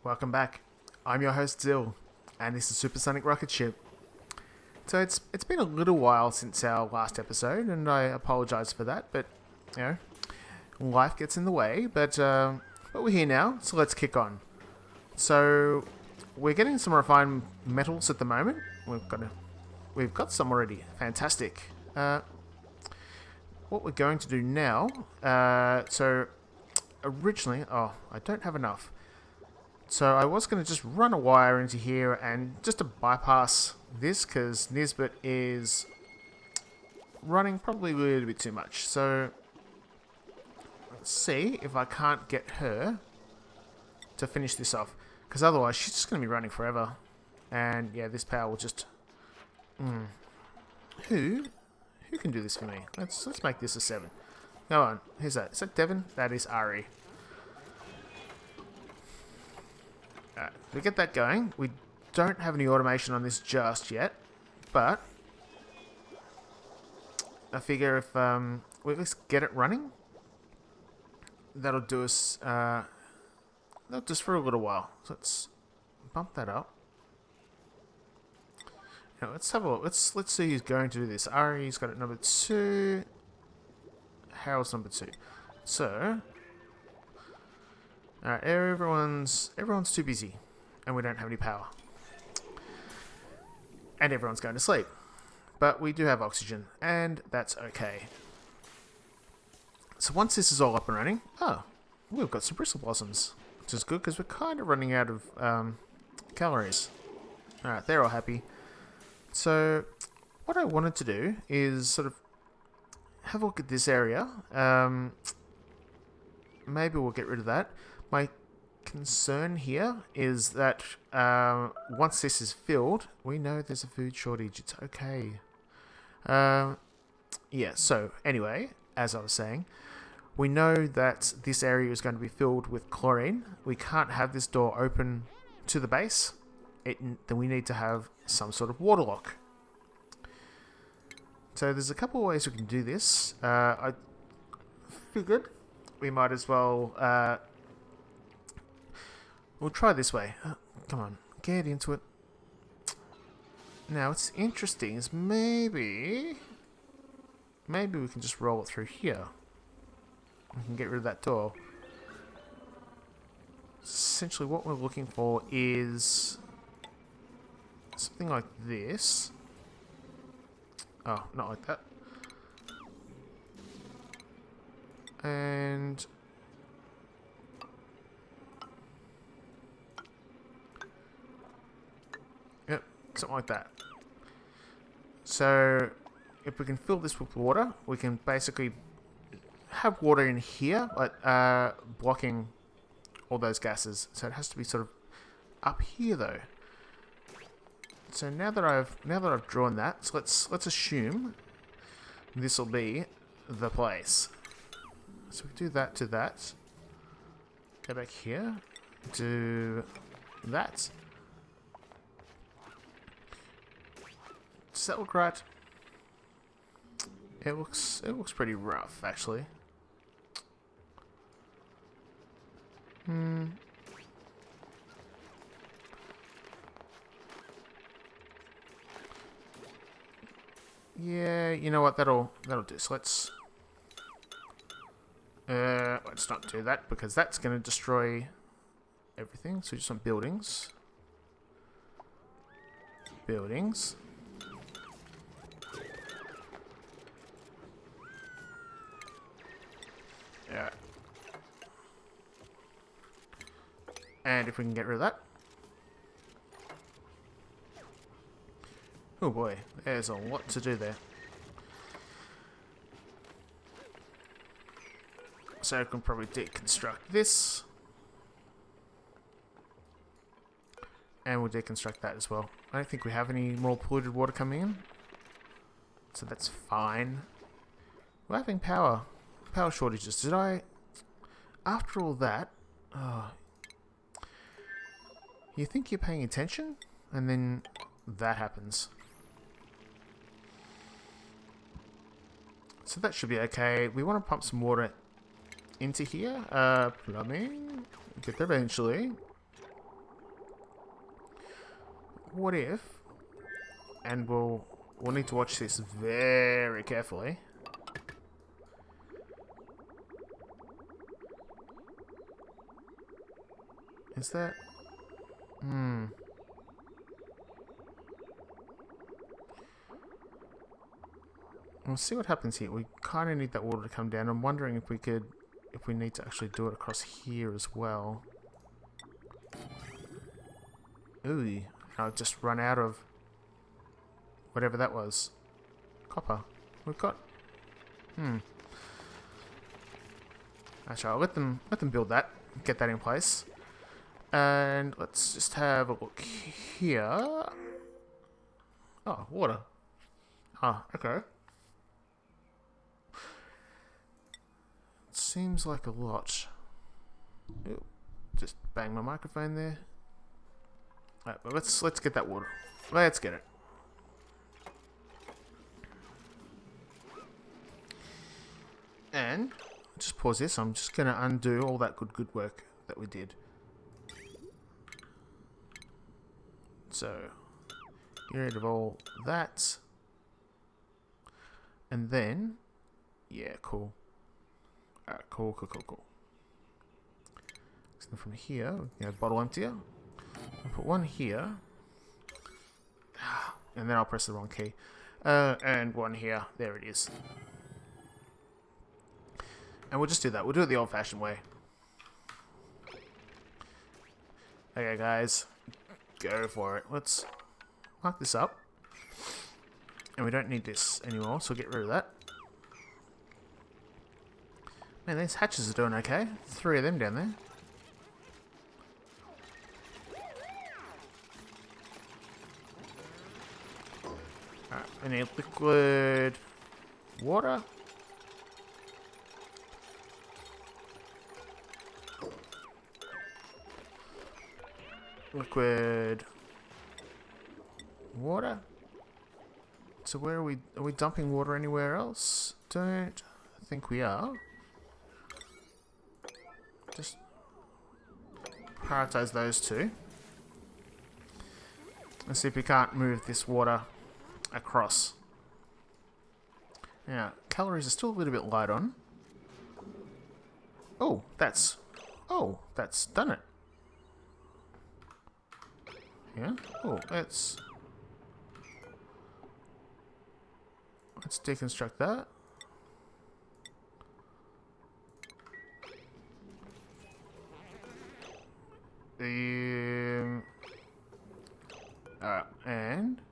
Welcome back. I'm your host Zill, and this is Supersonic rocket ship. So it's been a little while since our last episode, and I apologise for that. But you know, life gets in the way. But we're here now, so let's kick on. So we're getting some refined metals at the moment. We've got some already. Fantastic. What we're going to do now. So originally, I don't have enough. So I was going to just run a wire into here and just to bypass this because Nisbet is running probably a little bit too much. So let's see if I can't get her to finish this off, because otherwise she's just going to be running forever. And yeah, this power will just... Who can do this for me? Let's make this a 7. Go on. Who's that? Is that Devon? That is Ari. Alright, we get that going. We don't have any automation on this just yet, but I figure if we at least get it running, that'll do us just for a little while. So let's bump that up. Now let's have a look. Let's see who's going to do this. Ari's got it number 2. Harold's number 2. So alright, everyone's too busy, and we don't have any power, and everyone's going to sleep. But we do have oxygen, and that's okay. So once this is all up and running, we've got some bristle blossoms, which is good because we're kind of running out of calories. Alright, they're all happy. So what I wanted to do is sort of have a look at this area. Maybe we'll get rid of that. My concern here is that once this is filled, we know there's a food shortage. It's okay. Yeah, so anyway, as I was saying, we know that this area is going to be filled with chlorine. We can't have this door open to the base. Then we need to have some sort of water lock. So there's a couple of ways we can do this. I figured we might as well... we'll try this way. Come on, get into it. Now, what's interesting is maybe we can just roll it through here. We can get rid of that door. Essentially, what we're looking for is something like this. Oh, not like that. And... yep, something like that. So, if we can fill this with water, we can basically have water in here, but blocking all those gases. So it has to be sort of up here, though. So now that I've drawn that, so let's assume this will be the place. So we do that to that. Go back here. Do that. Does that look right? It looks pretty rough, actually. Yeah, you know what? That'll do. So let's not do that because that's going to destroy everything. So just some buildings. Buildings. Yeah. And if we can get rid of that. Oh boy, there's a lot to do there. So I can probably deconstruct this. And we'll deconstruct that as well. I don't think we have any more polluted water coming in. So that's fine. We're having power shortages. Did I... After all that... you think you're paying attention? And then that happens. So that should be okay. We want to pump some water into here. Plumbing. Get there eventually. what if, and we'll need to watch this very carefully. Is that... We'll see what happens here. We kind of need that water to come down. I'm wondering if we need to actually do it across here as well. Ooh, I've just run out of whatever that was. Copper. We've got... Actually, I'll let them build that. Get that in place. And let's just have a look here. Oh, water. Ah, okay. Seems like a lot. Ooh, just bang my microphone there. Alright, but let's get that water. Let's get it. And just pause this. I'm just gonna undo all that good work that we did. So get rid of all that. And then yeah, cool. Alright, cool. So from here, we have bottle emptier. I'll put one here. And then I'll press the wrong key. And one here. There it is. And we'll just do that. We'll do it the old-fashioned way. Okay, guys. Go for it. Let's mark this up. And we don't need this anymore, so get rid of that. Man, these hatches are doing okay. 3 of them down there. Alright, we need liquid water. Liquid water. So where are we? Are we dumping water anywhere else? Don't think we are. Just prioritize those two. Let's see if we can't move this water across. Now, calories are still a little bit light on. Oh, that's done it. Yeah. Oh, let's deconstruct that. Alright, and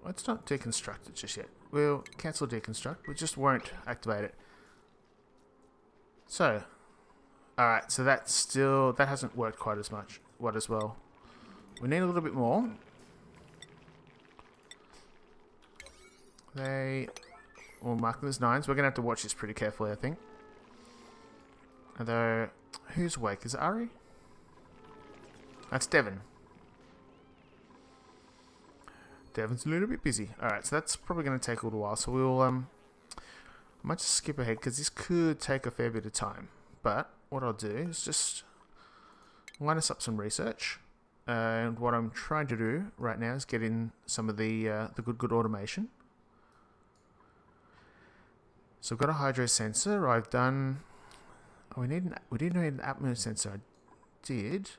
let's not deconstruct it just yet. We'll cancel deconstruct. We just won't activate it. So, alright, so that hasn't worked quite as much. What as well? We need a little bit more. We'll mark them as 9s. We're gonna have to watch this pretty carefully, I think. Although, who's awake? Is it Ari? That's Devon. Devon's a little bit busy. Alright, so that's probably going to take a little while. So we'll, I might just skip ahead because this could take a fair bit of time. But what I'll do is just line us up some research. And what I'm trying to do right now is get in some of the good automation. So I've got a hydro sensor. I've done... Oh, we didn't need an atmo sensor. I did.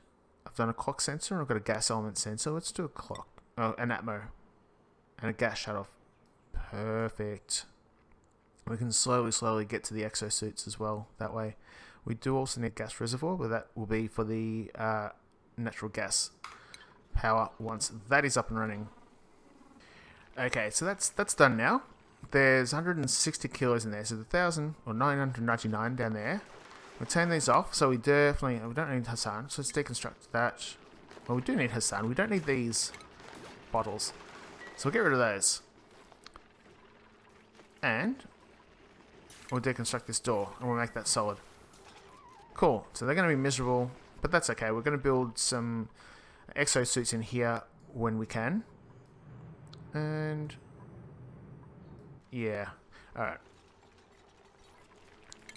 I've done a clock sensor and I've got a gas element sensor. Let's do a clock. Oh, an atmo. And a gas shutoff. Perfect. We can slowly get to the exosuits as well that way. We do also need a gas reservoir, but that will be for the natural gas power once that is up and running. Okay, so that's done now. There's 160 kilos in there, so the 1,000 or 999 down there. We'll turn these off, so we don't need Hassan, so let's deconstruct that. Well, we do need Hassan, we don't need these bottles. So we'll get rid of those. And we'll deconstruct this door, and we'll make that solid. Cool, so they're going to be miserable, but that's okay. We're going to build some exosuits in here when we can. And yeah, alright.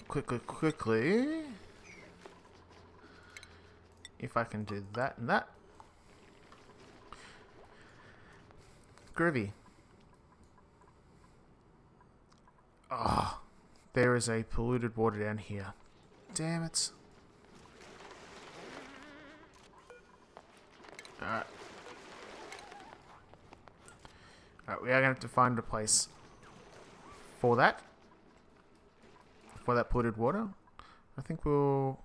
Quickly. If I can do that and that. Groovy. Oh, there is a polluted water down here. Damn it. Alright. Alright, we are going to have to find a place for that. For that polluted water. I think we'll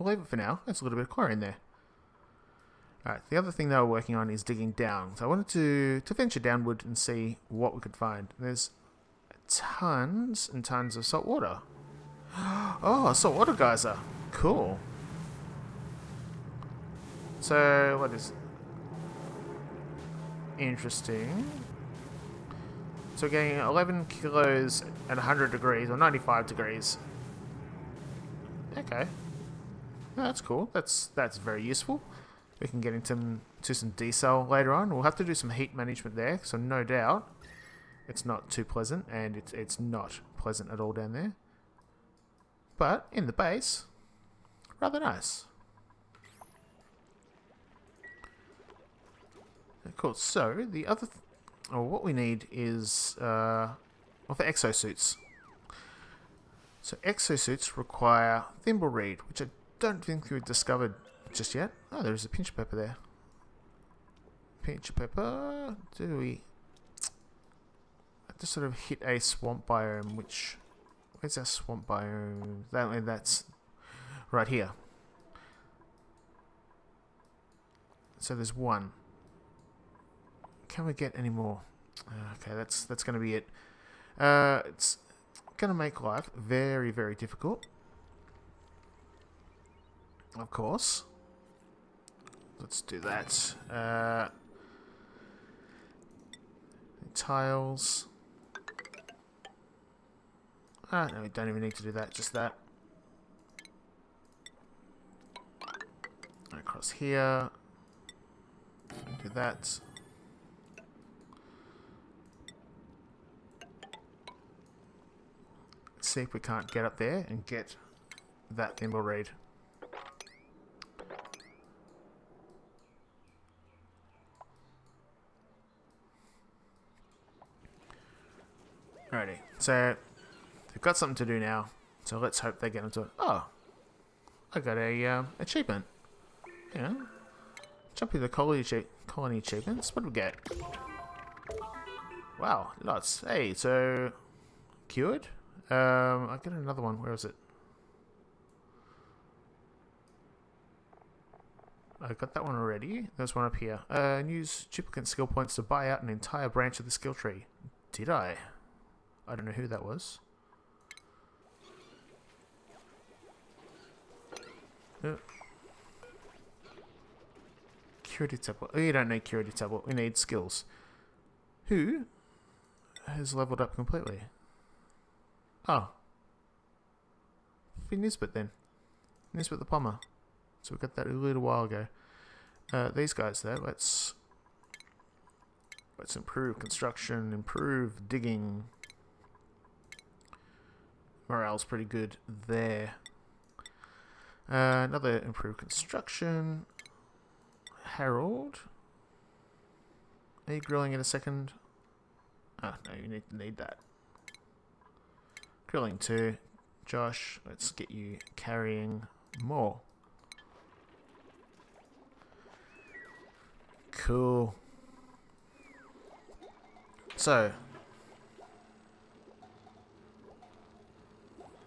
leave it for now. There's a little bit of chlorine there. Alright, the other thing that we're working on is digging down. So I wanted to venture downward and see what we could find. There's tons and tons of salt water. Oh, saltwater geyser. Cool. So, what is... Interesting. So we're getting 11 kilos at 100 degrees, or 95 degrees. Okay. Oh, that's cool. That's very useful. We can get into some decel later on. We'll have to do some heat management there, so no doubt it's not too pleasant, and it's not pleasant at all down there. But in the base, rather nice. Cool. So the other, what we need is for exosuits. So exosuits require thimble reed, which I don't think we've discovered just yet. Oh, there's a pinch of pepper there. Pinch of pepper. Do we? I just sort of hit a swamp biome. Where's our swamp biome? That's right here. So there's one. Can we get any more? Okay, that's going to be it. It's going to make life very, very difficult. Of course. Let's do that. Tiles. No, we don't even need to do that. Just that. Across here. Do that. See if we can't get up there and get that thimble reed. Alrighty, so they've got something to do now, so let's hope they get into it. Oh, I got a achievement. Yeah, jump into colony achievements. What do we get? Wow, lots. Hey, so cured. I got another one. Where is it? I got that one already. There's one up here. Use duplicate skill points to buy out an entire branch of the skill tree. Did I? I don't know who that was. Curative tablet. Oh, you don't need curative tablet. We need skills. Who has leveled up completely? Oh. Be Nisbet then. Nisbet the Plumber. So we got that a little while ago. These guys there, let's improve construction, improve digging. Morale's pretty good there. Another improved construction. Harold. Are you grilling in a second? Ah, no, you need that. Grilling 2. Josh, let's get you carrying more. Cool. So,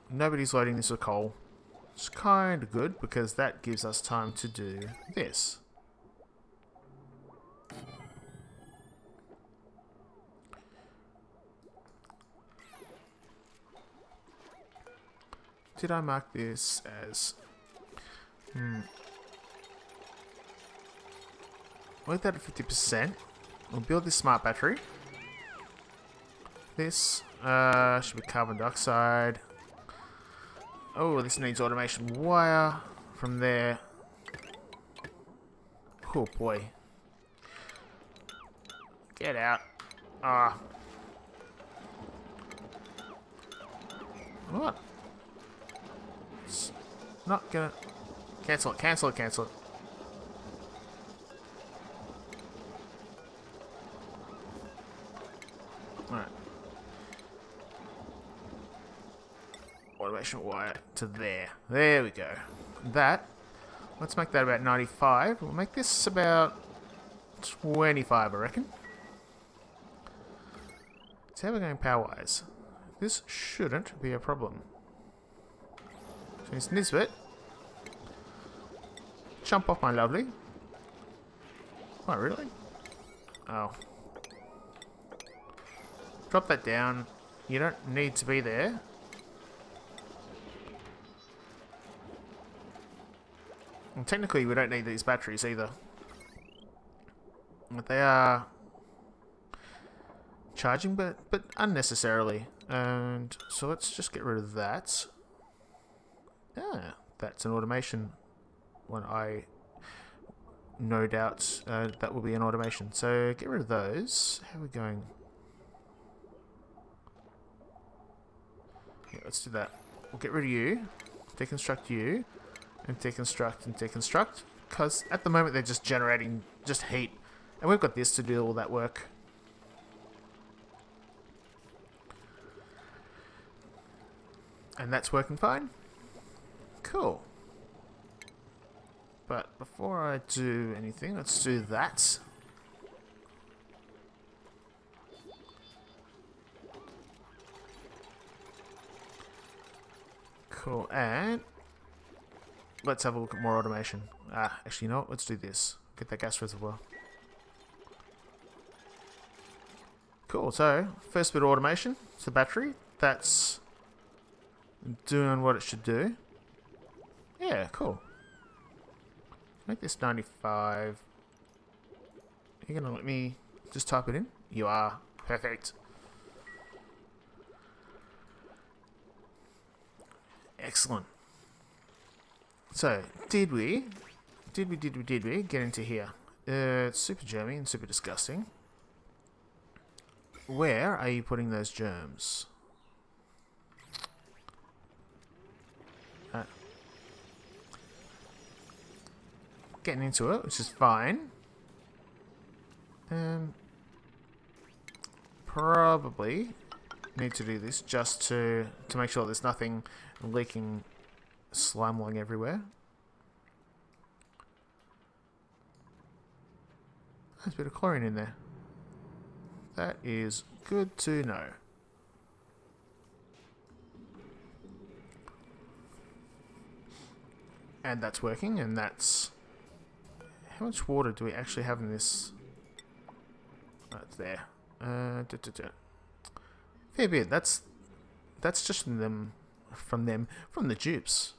nobody's loading this with coal. It's kind of good because that gives us time to do this. Did I mark this as... Work that at 50%. We'll build this smart battery. This should be carbon dioxide. Oh, this needs automation wire from there. Oh boy. Get out. Ah. What? It's not gonna... Cancel it, cancel it, cancel it. attachment wire to there. There we go. That, let's make that about 95. We'll make this about 25, I reckon. So how are we going power-wise? This shouldn't be a problem. So it's Nisbet. Jump off, my lovely. Oh, really? Oh. Drop that down. You don't need to be there. And technically, we don't need these batteries either. But they are charging, but unnecessarily. And so let's just get rid of that. Ah, that's an automation one. I no doubt that will be an automation. So get rid of those. How are we going? Yeah, let's do that. We'll get rid of you, deconstruct you, and deconstruct, because at the moment they're just generating just heat, and we've got this to do all that work. And that's working fine. Cool. But before I do anything, let's do that. Cool, and let's have a look at more automation. Actually, you know what? Let's do this. Get that gas reservoir. Cool, so first bit of automation. It's the battery. That's doing what it should do. Yeah, cool. Make this 95. Are you going to let me just type it in? You are. Perfect. Excellent. So, did we get into here? It's super germy and super disgusting. Where are you putting those germs? Getting into it, which is fine. Probably need to do this just to make sure there's nothing leaking slime along everywhere. There's a bit of chlorine in there. That is good to know. And that's working, and that's... How much water do we actually have in this? Oh, it's there. Fair bit. That's just from the dupes.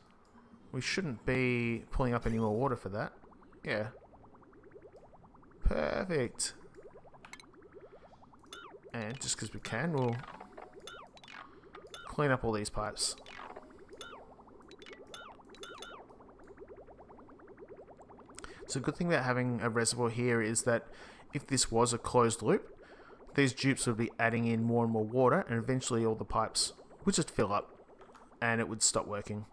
We shouldn't be pulling up any more water for that. Yeah. Perfect. And just because we can, we'll clean up all these pipes. So the good thing about having a reservoir here is that if this was a closed loop, these dupes would be adding in more and more water, and eventually all the pipes would just fill up and it would stop working.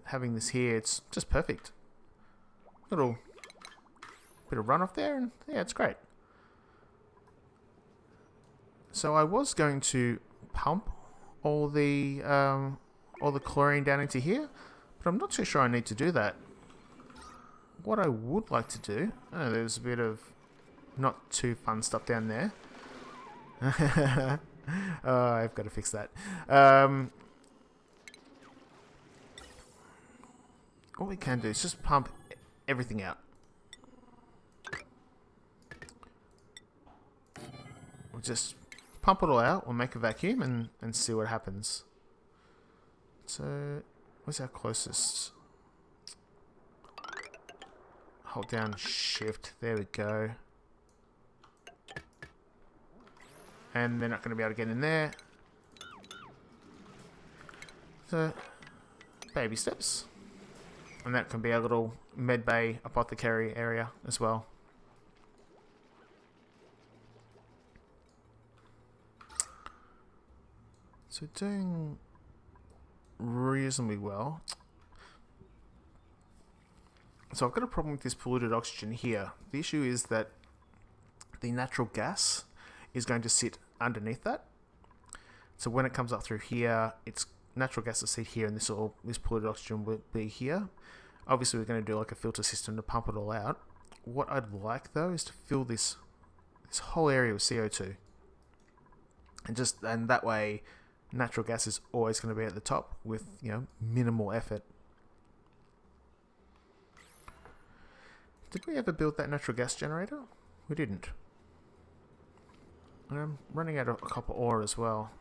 Having this here, it's just perfect. Little bit of runoff there, and yeah, it's great. So I was going to pump all the chlorine down into here, but I'm not too sure I need to do that. What I would like to do... Oh, there's a bit of not too fun stuff down there. Oh, I've got to fix that. What we can do is just pump everything out. We'll just pump it all out. We'll make a vacuum and see what happens. So, where's our closest... Hold down shift. There we go. And they're not going to be able to get in there. So, baby steps. And that can be a little med bay apothecary area as well. So doing reasonably well. So I've got a problem with this polluted oxygen here. The issue is that the natural gas is going to sit underneath that. So when it comes up through here, it's natural gas will sit here, and this polluted oxygen will be here. Obviously, we're going to do like a filter system to pump it all out. What I'd like though is to fill this whole area with CO2, and that way, natural gas is always going to be at the top with minimal effort. Did we ever build that natural gas generator? We didn't. And I'm running out of copper ore as well.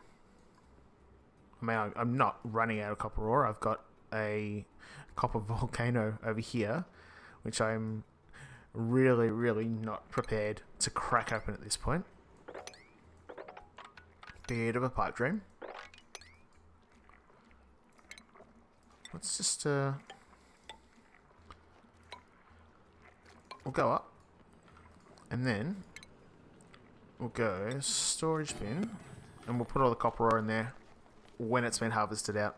I mean, I'm not running out of copper ore. I've got a copper volcano over here, which I'm really, really not prepared to crack open at this point. Bit of a pipe dream. Let's just we'll go up, and then we'll go storage bin, and we'll put all the copper ore in there when it's been harvested out.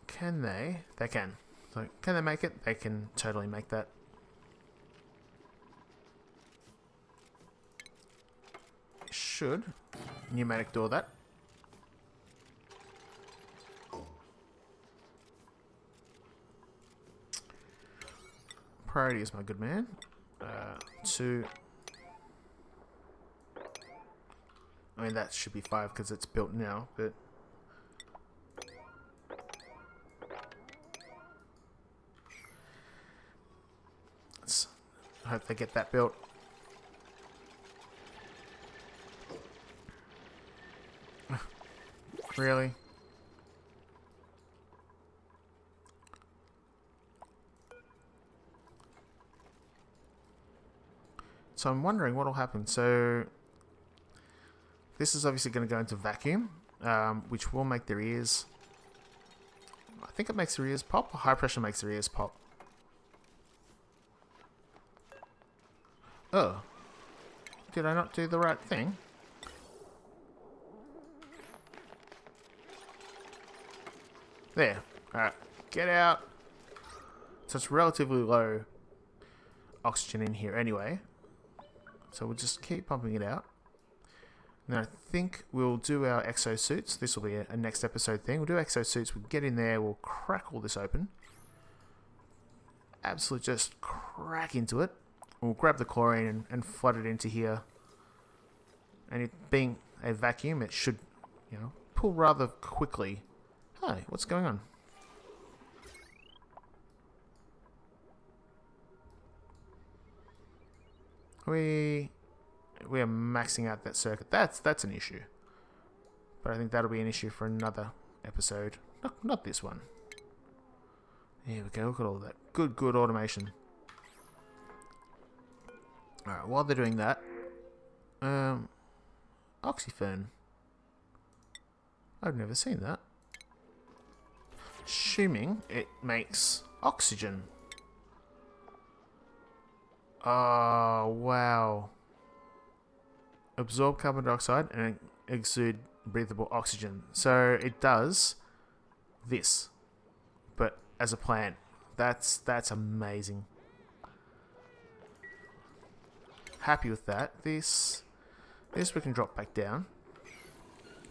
Can they? They can. So can they make it? They can totally make that. Should pneumatic door that. Priority is my good man. 2. I mean, that should be 5 because it's built now, but I hope they get that built. Really? So I'm wondering what will happen. So this is obviously going to go into vacuum, which will make their ears. I think it makes their ears pop. High pressure makes their ears pop. Oh. Did I not do the right thing? There. Alright. Get out. So it's relatively low oxygen in here anyway. So we'll just keep pumping it out. And I think we'll do our exosuits. This will be a next episode thing. We'll do exosuits. We'll get in there. We'll crack all this open. Absolutely just crack into it. We'll grab the chlorine and flood it into here. And it being a vacuum, it should, pull rather quickly. Hi, what's going on? We are maxing out that circuit. That's an issue. But I think that'll be an issue for another episode. Not this one. Here we go. Look at all that. Good automation. Alright, while they're doing that, oxyfern. I've never seen that. Assuming it makes oxygen. Oh, wow. Absorb carbon dioxide and exude breathable oxygen. So it does this, but as a plant. That's amazing. Happy with that. This we can drop back down.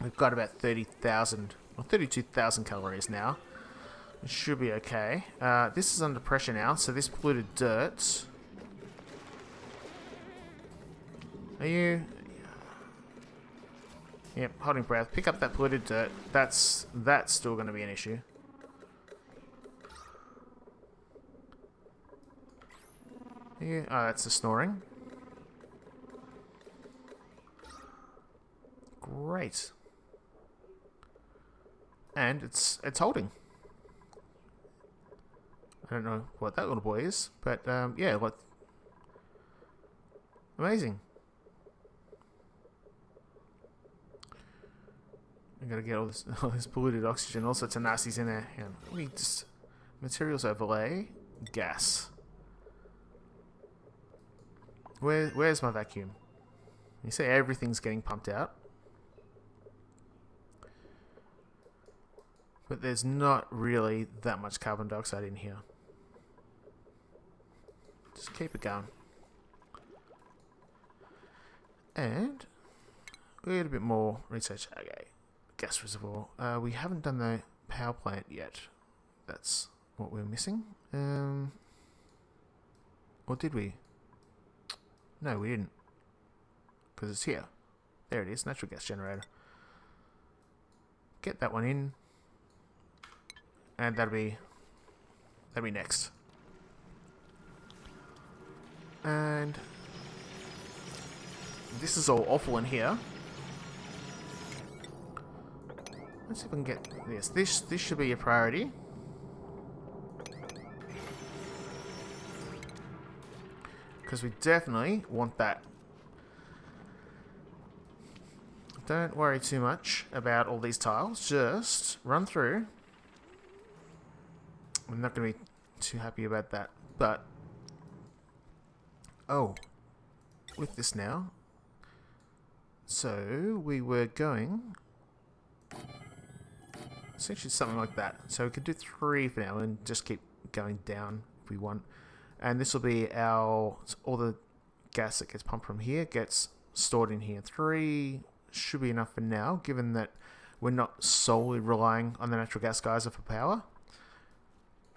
We've got about 30,000 or 32,000 calories now. It should be okay. This is under pressure now, so this polluted dirt. Are you? Yep, holding breath. Pick up that polluted dirt. That's still going to be an issue. Yeah. Oh, that's the snoring. Great. And it's holding. I don't know what that little boy is, but yeah, amazing. I gotta get all this polluted oxygen, all sorts of nasties in there. Yeah, let me just materials overlay, gas. Where's my vacuum? You see everything's getting pumped out, but there's not really that much carbon dioxide in here. Just keep it going. And a little bit more research. Okay, gas reservoir. We haven't done the power plant yet. That's what we're missing. Or did we? No, we didn't. Because it's here. There it is, natural gas generator. Get that one in. And that'll be next. And this is all awful in here. Let's see if we can get this. This should be a priority. Because we definitely want that. Don't worry too much about all these tiles. Just run through. I'm not going to be too happy about that. But, oh, with this now. So, we were going essentially something like that. So we could do 3 for now and just keep going down if we want. And this will be all the gas that gets pumped from here gets stored in here. 3 should be enough for now, given that we're not solely relying on the natural gas geyser for power.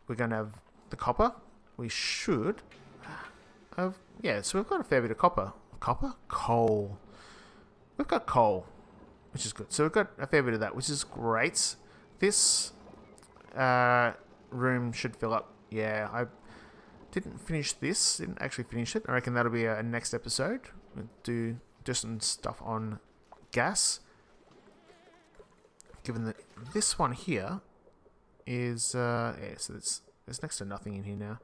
We're going to have the copper. We should have, yeah, so we've got a fair bit of copper. Copper? Coal. We've got coal, which is good. So we've got a fair bit of that, which is great. This room should fill up. Yeah, I didn't finish this. Didn't actually finish it. I reckon that'll be a next episode. We'll do some stuff on gas. Given that this one here is yeah, so there's next to nothing in here now.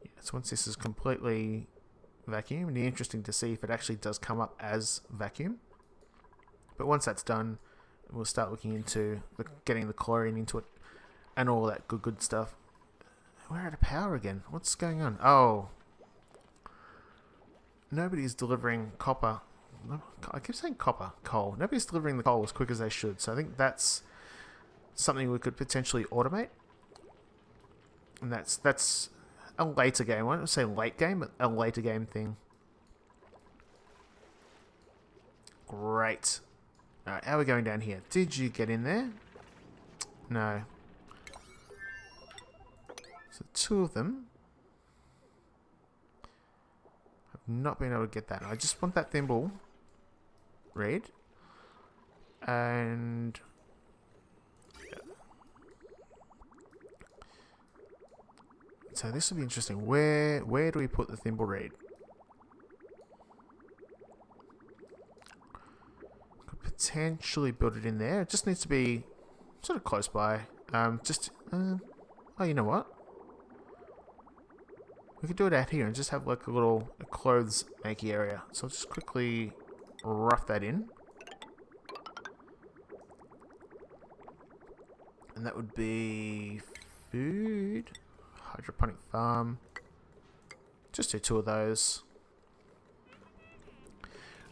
Yeah, so once this is completely vacuum, it'll be interesting to see if it actually does come up as vacuum. But once that's done, we'll start looking into getting the chlorine into it and all that good stuff. We're out of power again. What's going on? Oh, nobody's delivering copper. I keep saying copper, coal. Nobody's delivering the coal as quick as they should. So I think that's something we could potentially automate. And that's a later game. I won't say late game, but a later game thing. Great. Alright, how are we going down here? Did you get in there? No. So 2 of them. I've not been able to get that. I just want that thimble read. And so this will be interesting. Where do we put the thimble read? Could potentially build it in there. It just needs to be sort of close by. Oh, you know what? We could do it out here and just have like a little clothes makey area. So I'll just quickly rough that in. And that would be food, hydroponic farm. Just do 2 of those.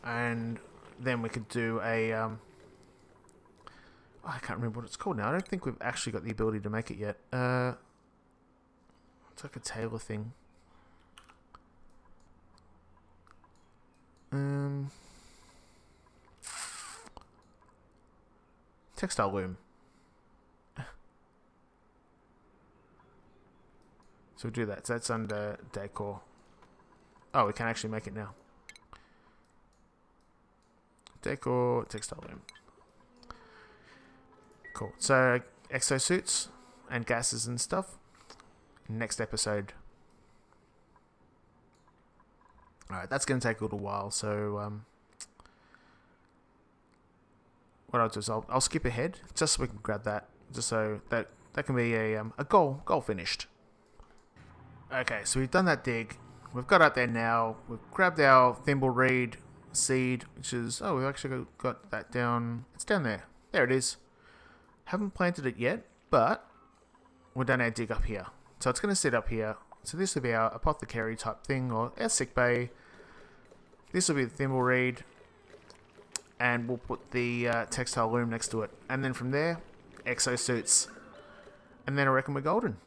And then we could do a, I can't remember what it's called now. I don't think we've actually got the ability to make it yet. It's like a tailor thing. Textile loom. So we'll do that. So that's under decor. Oh, we can actually make it now. Decor, textile loom. Cool. So exosuits and gases and stuff. Next episode. Alright, that's going to take a little while, so what I'll do is I'll skip ahead, just so we can grab that, just so that can be a goal finished. Okay, so we've done that dig, we've got out there now, we've grabbed our thimble reed seed, which is, oh, we've actually got that down, it's down there, there it is. Haven't planted it yet, but we've done our dig up here. So it's going to sit up here. So this will be our apothecary type thing, or our sick bay. This will be the thimble reed. And we'll put the textile loom next to it. And then from there, exosuits. And then I reckon we're golden.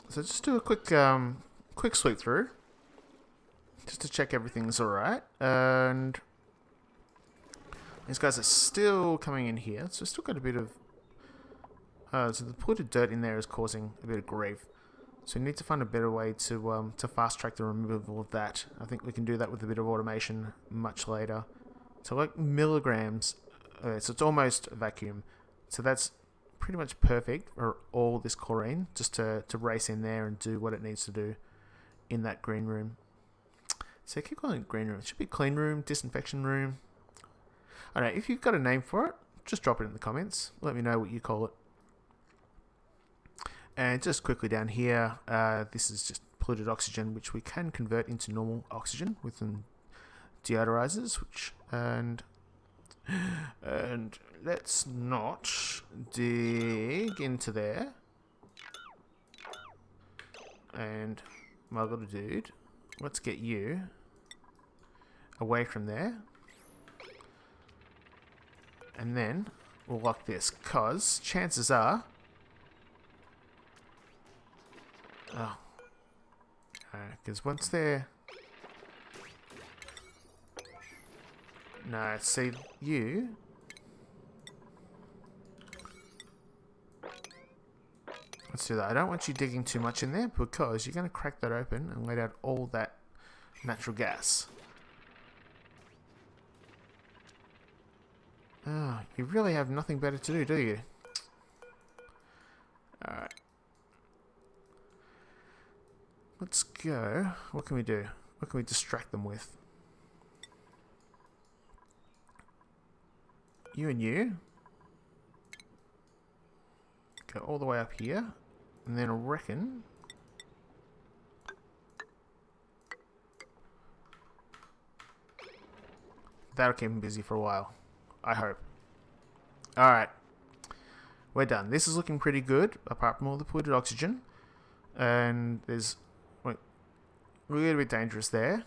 So just do a quick sweep through. just to check everything's alright. And these guys are still coming in here, so still got a bit of... so the polluted dirt in there is causing a bit of grief. So we need to find a better way to fast track the removal of that. I think we can do that with a bit of automation much later. So like milligrams, so it's almost a vacuum. So that's pretty much perfect for all this chlorine, just to race in there and do what it needs to do in that green room. So I keep calling it green room. It should be clean room, disinfection room. I don't know, if you've got a name for it, just drop it in the comments. Let me know what you call it. And just quickly down here, this is just polluted oxygen, which we can convert into normal oxygen with some deodorizers, and let's not dig into there. And my little dude, let's get you away from there. And then we'll lock this, because chances are... because once they're... No, see, you... Let's do that. I don't want you digging too much in there, because you're going to crack that open and let out all that natural gas. Oh, you really have nothing better to do you? Alright. Let's go. What can we do? What can we distract them with? You and you. Go all the way up here. And then I reckon... that'll keep them busy for a while. I hope. Alright. We're done. This is looking pretty good, apart from all the polluted oxygen. And there's... wait, a little bit dangerous there.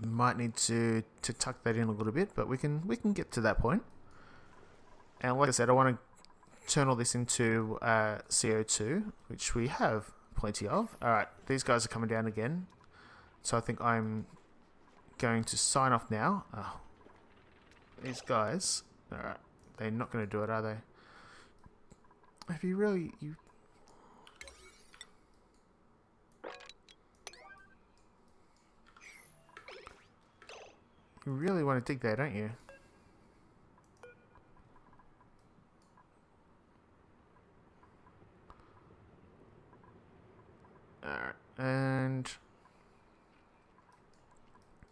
We might need to tuck that in a little bit, but we can get to that point. And like I said, I want to turn all this into CO2, which we have plenty of. Alright, these guys are coming down again. So I think I'm going to sign off now. Oh, these guys, alright, they're not going to do it, are they? Have you really... You really want to dig there, don't you? Alright, and...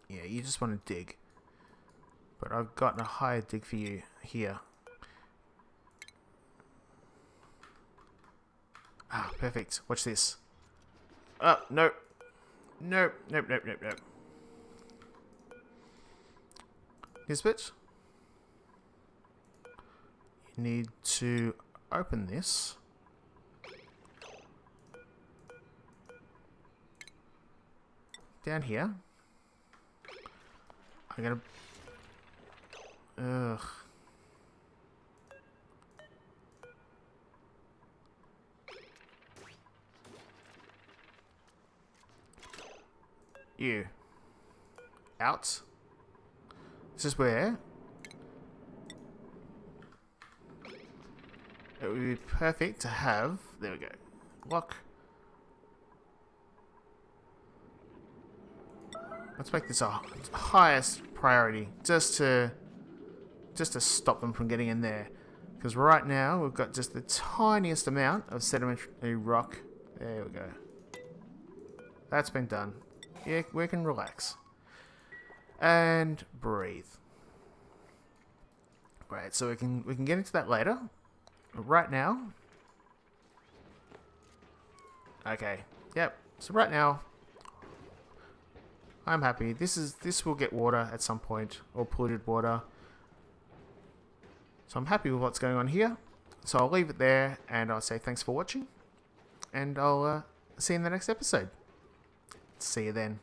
yeah, you just want to dig. But I've got a higher dig for you here. Ah, perfect. Watch this. Oh, no. Nope, nope, nope, nope, nope. This bit. You need to open this. Down here. I'm gonna... ugh. You. Out. This is where it would be perfect to have... there we go. Lock. Let's make this our highest priority, just to stop them from getting in there. Because right now we've got just the tiniest amount of sedimentary rock. There we go. That's been done. Yeah, we can relax and breathe. Right, so we can get into that later. Right now. Okay. Yep. So right now, I'm happy. This will get water at some point, or polluted water. So I'm happy with what's going on here. So I'll leave it there, and I'll say thanks for watching, and I'll see you in the next episode. See you then.